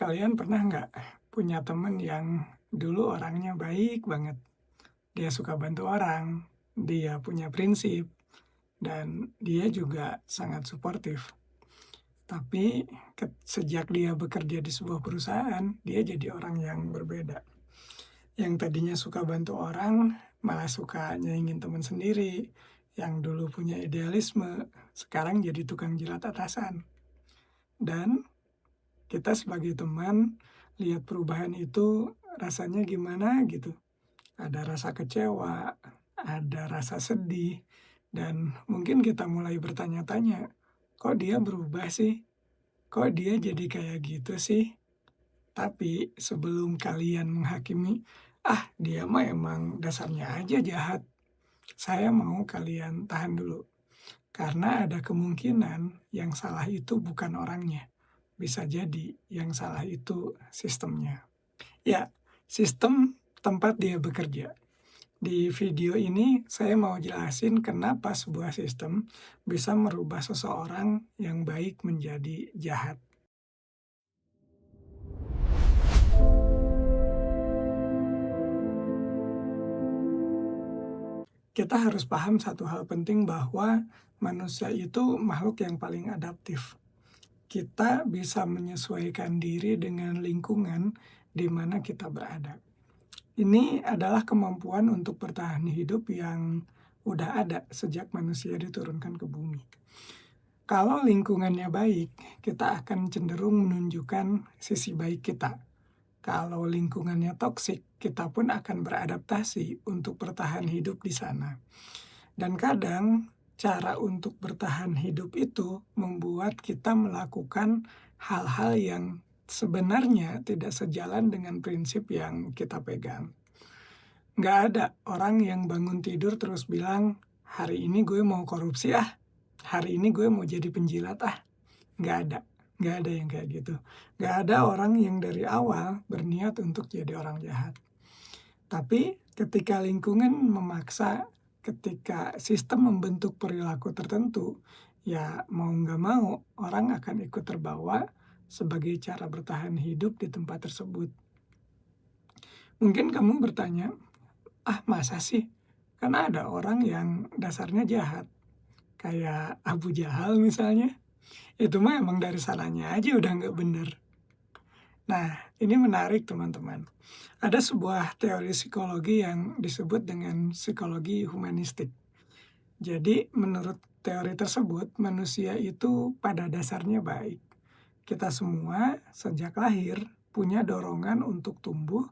Kalian pernah nggak punya temen yang dulu orangnya baik banget, dia suka bantu orang, dia punya prinsip, dan dia juga sangat suportif. Tapi sejak dia bekerja di sebuah perusahaan, dia jadi orang yang berbeda. Yang tadinya suka bantu orang, malah suka nyaingin teman sendiri. Yang dulu punya idealisme, sekarang jadi tukang jilat atasan. Dan kita sebagai teman lihat perubahan itu rasanya gimana gitu. Ada rasa kecewa, ada rasa sedih, dan mungkin kita mulai bertanya-tanya, kok dia berubah sih? Kok dia jadi kayak gitu sih? Tapi sebelum kalian menghakimi, ah dia mah emang dasarnya aja jahat. Saya mau kalian tahan dulu. Karena ada kemungkinan yang salah itu bukan orangnya. Bisa jadi yang salah itu sistemnya. Ya, sistem tempat dia bekerja. Di video ini saya mau jelasin kenapa sebuah sistem bisa merubah seseorang yang baik menjadi jahat. Kita harus paham satu hal penting bahwa manusia itu makhluk yang paling adaptif. Kita bisa menyesuaikan diri dengan lingkungan di mana kita berada. Ini adalah kemampuan untuk bertahan hidup yang udah ada sejak manusia diturunkan ke bumi. Kalau lingkungannya baik, kita akan cenderung menunjukkan sisi baik kita. Kalau lingkungannya toksik, kita pun akan beradaptasi untuk bertahan hidup di sana. Dan kadang cara untuk bertahan hidup itu membuat kita melakukan hal-hal yang sebenarnya tidak sejalan dengan prinsip yang kita pegang. Nggak ada orang yang bangun tidur terus bilang, hari ini gue mau korupsi ah, hari ini gue mau jadi penjilat ah. Nggak ada, nggak ada yang kayak gitu. Nggak ada orang yang dari awal berniat untuk jadi orang jahat. Tapi ketika lingkungan memaksa, ketika sistem membentuk perilaku tertentu, ya mau nggak mau orang akan ikut terbawa sebagai cara bertahan hidup di tempat tersebut. Mungkin kamu bertanya, ah masa sih? Kan ada orang yang dasarnya jahat, kayak Abu Jahal misalnya. Itu mah emang dari sananya aja udah nggak bener. Nah, ini menarik teman-teman. Ada sebuah teori psikologi yang disebut dengan psikologi humanistik. Jadi menurut teori tersebut, manusia itu pada dasarnya baik. Kita semua sejak lahir punya dorongan untuk tumbuh,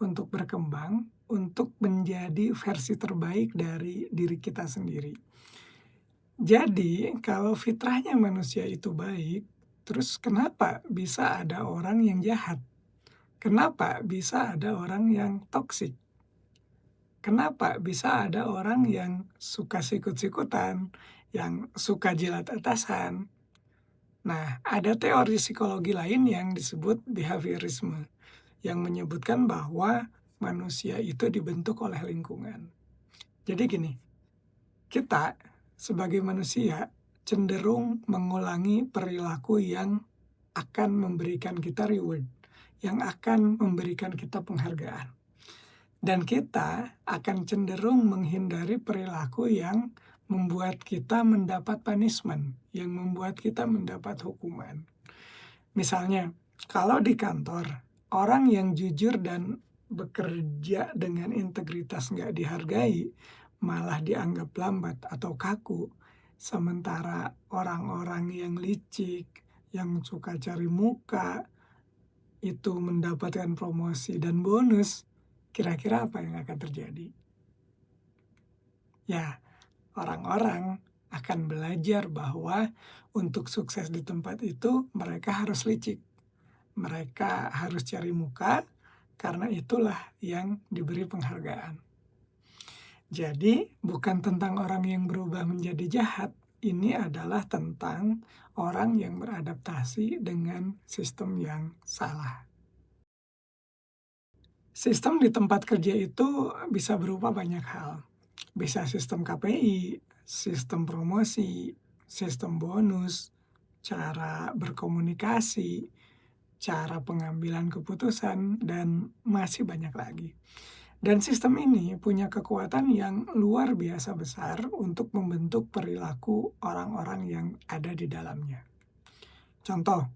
untuk berkembang, untuk menjadi versi terbaik dari diri kita sendiri. Jadi kalau fitrahnya manusia itu baik, terus kenapa bisa ada orang yang jahat? Kenapa bisa ada orang yang toksik? Kenapa bisa ada orang yang suka sikut-sikutan, yang suka jilat atasan? Nah, ada teori psikologi lain yang disebut behaviorisme, yang menyebutkan bahwa manusia itu dibentuk oleh lingkungan. Jadi gini, kita sebagai manusia cenderung mengulangi perilaku yang akan memberikan kita reward, yang akan memberikan kita penghargaan. Dan kita akan cenderung menghindari perilaku yang membuat kita mendapat punishment, yang membuat kita mendapat hukuman. Misalnya, kalau di kantor, orang yang jujur dan bekerja dengan integritas nggak dihargai, malah dianggap lambat atau kaku. Sementara orang-orang yang licik, yang suka cari muka, itu mendapatkan promosi dan bonus, kira-kira apa yang akan terjadi? Ya, orang-orang akan belajar bahwa untuk sukses di tempat itu mereka harus licik. Mereka harus cari muka, karena itulah yang diberi penghargaan. Jadi, bukan tentang orang yang berubah menjadi jahat, ini adalah tentang orang yang beradaptasi dengan sistem yang salah. Sistem di tempat kerja itu bisa berupa banyak hal. Bisa sistem KPI, sistem promosi, sistem bonus, cara berkomunikasi, cara pengambilan keputusan, dan masih banyak lagi. Dan sistem ini punya kekuatan yang luar biasa besar untuk membentuk perilaku orang-orang yang ada di dalamnya. Contoh,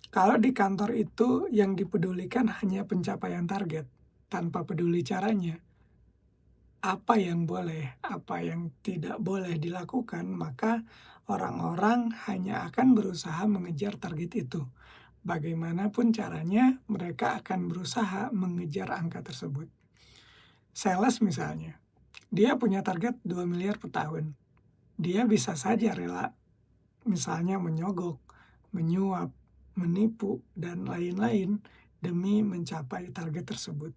kalau di kantor itu yang dipedulikan hanya pencapaian target, tanpa peduli caranya, apa yang boleh, apa yang tidak boleh dilakukan, maka orang-orang hanya akan berusaha mengejar target itu. Bagaimanapun caranya, mereka akan berusaha mengejar angka tersebut. Sales misalnya, dia punya target 2 miliar per tahun. Dia bisa saja rela, misalnya menyogok, menyuap, menipu, dan lain-lain demi mencapai target tersebut.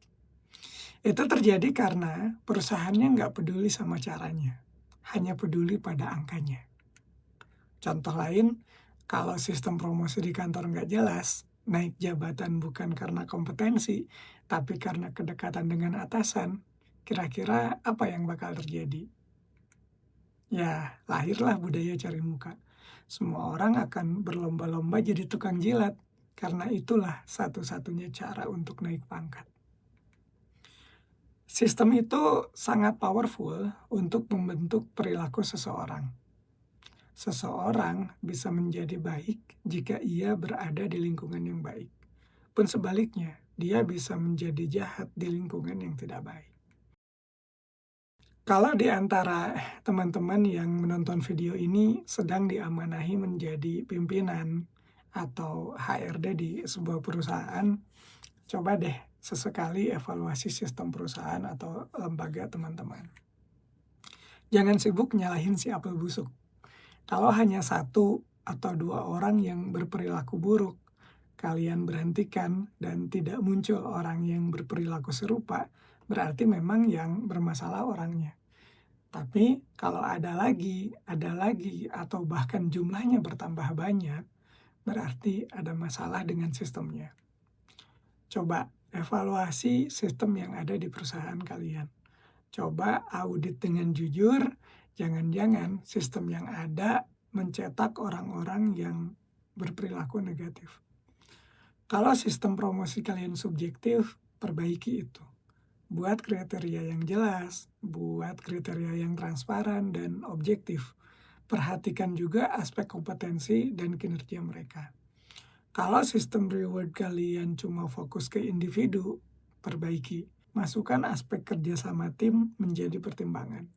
Itu terjadi karena perusahaannya nggak peduli sama caranya, hanya peduli pada angkanya. Contoh lain, kalau sistem promosi di kantor nggak jelas, naik jabatan bukan karena kompetensi, tapi karena kedekatan dengan atasan, kira-kira apa yang bakal terjadi? Ya, lahirlah budaya cari muka. Semua orang akan berlomba-lomba jadi tukang jilat, karena itulah satu-satunya cara untuk naik pangkat. Sistem itu sangat powerful untuk membentuk perilaku seseorang. Seseorang bisa menjadi baik jika ia berada di lingkungan yang baik. Pun sebaliknya, dia bisa menjadi jahat di lingkungan yang tidak baik. Kalau di antara teman-teman yang menonton video ini sedang diamanahi menjadi pimpinan atau HRD di sebuah perusahaan, coba deh sesekali evaluasi sistem perusahaan atau lembaga teman-teman. Jangan sibuk nyalahin si apel busuk. Kalau hanya satu atau dua orang yang berperilaku buruk, kalian berhentikan dan tidak muncul orang yang berperilaku serupa, berarti memang yang bermasalah orangnya. Tapi kalau ada lagi, atau bahkan jumlahnya bertambah banyak, berarti ada masalah dengan sistemnya. Coba evaluasi sistem yang ada di perusahaan kalian. Coba audit dengan jujur, jangan-jangan sistem yang ada mencetak orang-orang yang berperilaku negatif. Kalau sistem promosi kalian subjektif, perbaiki itu. Buat kriteria yang jelas, buat kriteria yang transparan dan objektif. Perhatikan juga aspek kompetensi dan kinerja mereka. Kalau sistem reward kalian cuma fokus ke individu, perbaiki. Masukkan aspek kerjasama tim menjadi pertimbangan.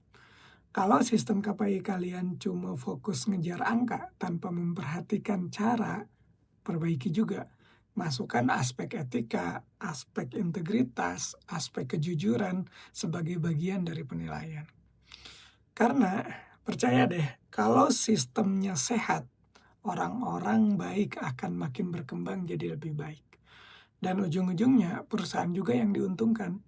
Kalau sistem KPI kalian cuma fokus ngejar angka tanpa memperhatikan cara, perbaiki juga. Masukkan aspek etika, aspek integritas, aspek kejujuran sebagai bagian dari penilaian. Karena percaya deh, kalau sistemnya sehat, orang-orang baik akan makin berkembang jadi lebih baik. Dan ujung-ujungnya perusahaan juga yang diuntungkan.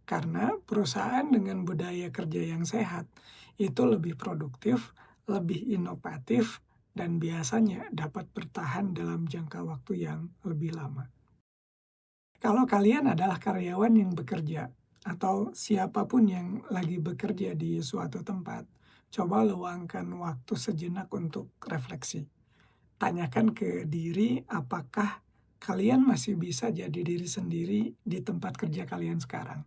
Karena perusahaan dengan budaya kerja yang sehat itu lebih produktif, lebih inovatif, dan biasanya dapat bertahan dalam jangka waktu yang lebih lama. Kalau kalian adalah karyawan yang bekerja atau siapapun yang lagi bekerja di suatu tempat, coba luangkan waktu sejenak untuk refleksi. Tanyakan ke diri apakah kalian masih bisa jadi diri sendiri di tempat kerja kalian sekarang.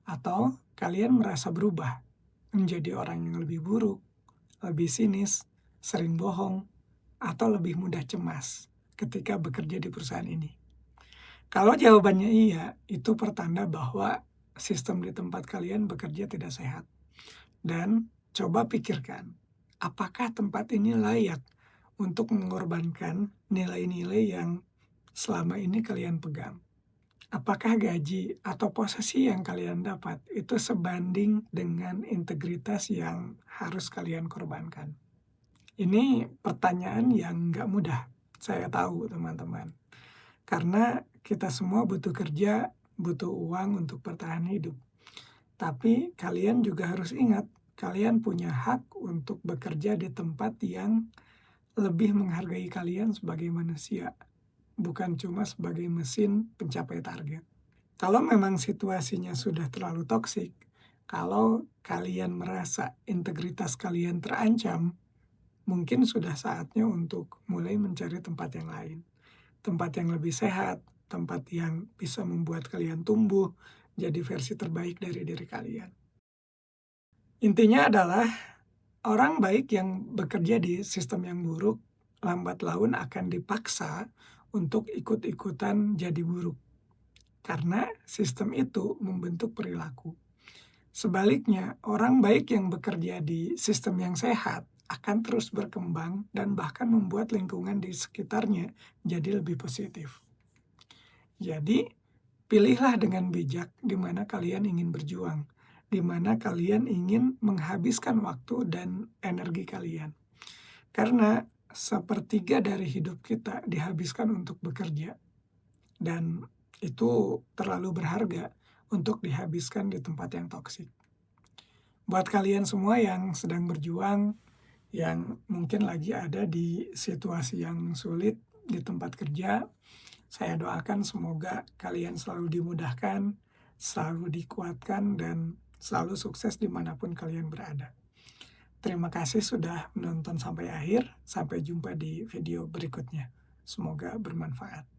Atau kalian merasa berubah menjadi orang yang lebih buruk, lebih sinis, sering bohong, atau lebih mudah cemas ketika bekerja di perusahaan ini. Kalau jawabannya iya, itu pertanda bahwa sistem di tempat kalian bekerja tidak sehat. Dan coba pikirkan, apakah tempat ini layak untuk mengorbankan nilai-nilai yang selama ini kalian pegang? Apakah gaji atau posisi yang kalian dapat itu sebanding dengan integritas yang harus kalian korbankan? Ini pertanyaan yang nggak mudah, saya tahu teman-teman. Karena kita semua butuh kerja, butuh uang untuk bertahan hidup. Tapi kalian juga harus ingat, kalian punya hak untuk bekerja di tempat yang lebih menghargai kalian sebagai manusia, bukan cuma sebagai mesin pencapai target. Kalau memang situasinya sudah terlalu toksik, kalau kalian merasa integritas kalian terancam, mungkin sudah saatnya untuk mulai mencari tempat yang lain. tempat yang lebih sehat, tempat yang bisa membuat kalian tumbuh jadi versi terbaik dari diri kalian. Intinya adalah orang baik yang bekerja di sistem yang buruk, lambat laun akan dipaksa untuk ikut-ikutan jadi buruk, karena sistem itu membentuk perilaku. Sebaliknya, orang baik yang bekerja di sistem yang sehat akan terus berkembang dan bahkan membuat lingkungan di sekitarnya jadi lebih positif. Jadi, pilihlah dengan bijak di mana kalian ingin berjuang, di mana kalian ingin menghabiskan waktu dan energi kalian. Karena sepertiga dari hidup kita dihabiskan untuk bekerja, dan itu terlalu berharga untuk dihabiskan di tempat yang toksik. Buat kalian semua yang sedang berjuang, yang mungkin lagi ada di situasi yang sulit di tempat kerja, saya doakan semoga kalian selalu dimudahkan, selalu dikuatkan, dan selalu sukses dimanapun kalian berada. Terima kasih sudah menonton sampai akhir. Sampai jumpa di video berikutnya. Semoga bermanfaat.